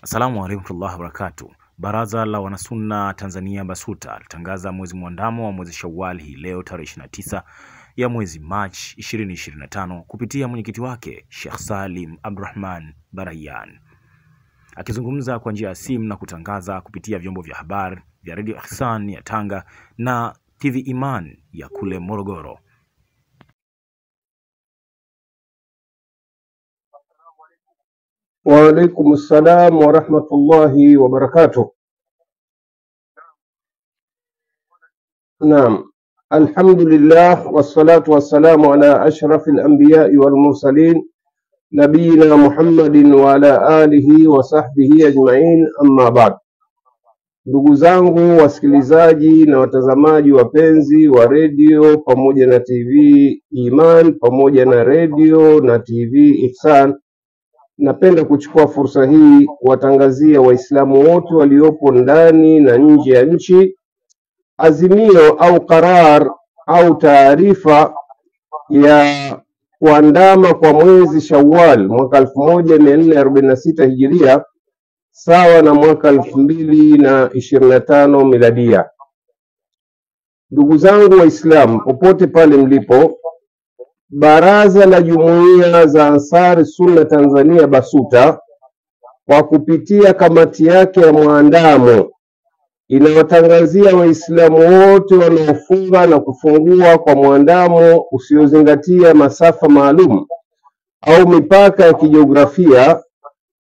Assalamu alaikum wabarakatuh. Baraza la Wanasunna Tanzania BASUTA litangaza mwezi mwandamo wa mwezi Shawwal hii leo tarehe 29 ya mwezi Machi 2025 kupitia mwenyekiti wake Sheikh Salim Abdurrahman Barahian. Akizungumza kwa njia ya simu na kutangaza kupitia vyombo vya habari vya Radio Ihsan ya Tanga na TV Iman ya kule Morogoro. Wa alaikum assalam wa rahmatullahi wa barakatuh. Naam, alhamdulillah wassalatu wassalamu ala ashrafil anbiya'i wal mursalin nabiyina Muhammadin wa ala alihi wa sahbihi ajma'in, amma ba'd. Ndugu zangu wasikilizaji na watazamaji wapenzi wa radio pamoja na TV Iman pamoja na radio na TV Ihsan, napenda kuchukua fursa hii kuwatangazia Waislamu wote waliopo ndani na nje ya nchi azimio au qarar au taarifa ya kuandama kwa mwezi Shawwal mwaka 1446 Hijiria sawa na mwaka 2025 miladia. Ndugu zangu Waislamu popote pale mlipo, Baraza la Jumuiya za Ansari Sunna Tanzania BASUTA kwa kupitia kamati yake ya muandamo inawatangazia Waislamu wote wanaofunga na kufungua kwa muandamo usiozingatia masafa maalum au mipaka ya kijiografia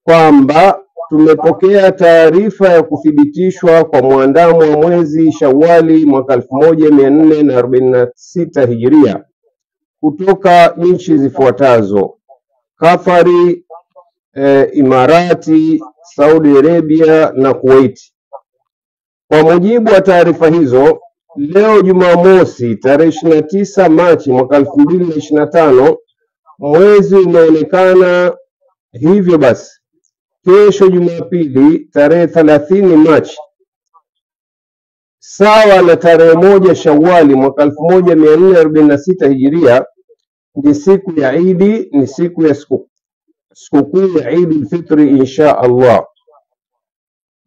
kwamba tumepokea taarifa ya kuthibitishwa kwa muandamo wa mwezi Shawwali mwaka 1446 Hijiria kutoka nchi zifuatazo: Qatari, Imarati, Saudi Arabia na Kuwait. Kwa mujibu wa taarifa hizo, leo Jumamosi tarehe 29 Machi mwaka 2025 mwezi umeonekana. Hivyo basi kesho Jumapili tarehe 30 Machi sawa na tarehe 1 Shawwali mwaka 1446 Hijiria ni siku ya Idi, ni siku ya sikukuu ya Eid al-Fitri insha Allah.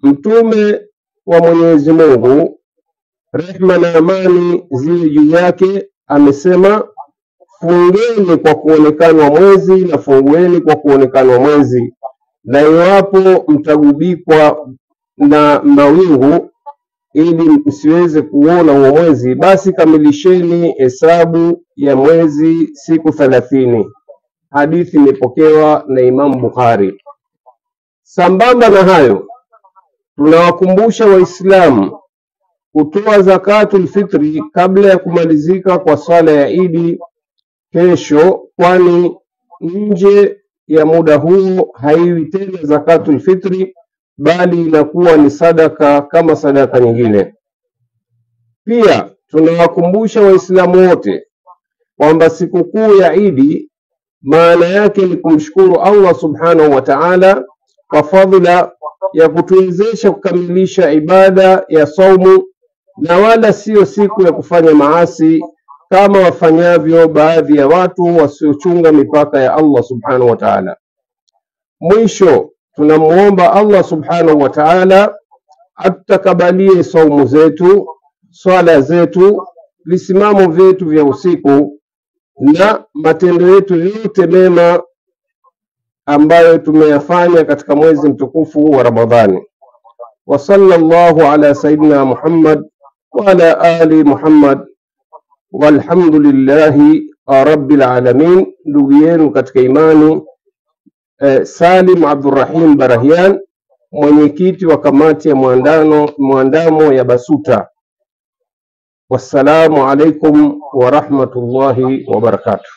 Mtume wa Mwenyezi Mungu, rehma na amani ziwe juu yake, amesema fungeni kwa kuonekana mwezi na fungueni kwa kuonekana mwezi, na iwapo mtagubikwa na mawingu ili msiweze kuona huo mwezi, basi kamilisheni hesabu ya mwezi siku 30. Hadithi imepokewa na Imam Bukhari. Sambamba na hayo, tunawakumbusha Waislamu kutoa zakatul fitri kabla ya kumalizika kwa swala ya Idi kesho, kwani nje ya muda huo haiwi tena zakatul fitri bali inakuwa ni sadaka kama sadaka nyingine. Pia tunawakumbusha Waislamu wote kwamba sikukuu ya Idi maana yake ni kumshukuru Allah subhanahu wa ta'ala kwa fadhila ya kutuwezesha kukamilisha ibada ya saumu, na wala sio siku ya kufanya maasi kama wafanyavyo baadhi ya watu wasiochunga mipaka ya Allah subhanahu wa ta'ala. Mwisho tunamuomba Allah subhanahu wa ta'ala atutakabalie saumu zetu, swala zetu, visimamo vyetu vya usiku na matendo yetu yote mema ambayo tumeyafanya katika mwezi mtukufu wa Ramadhani. Wa sallallahu ala sayyidina Muhammad wa ala ali Muhammad walhamdulillahi rabbil alamin. Ndugu yenu katika imani Salim Abdurrahim Barahian, mwenyekiti wa kamati ya muandamo ya BASUTA. Wassalamu alaikum wa rahmatullahi wa barakatuh.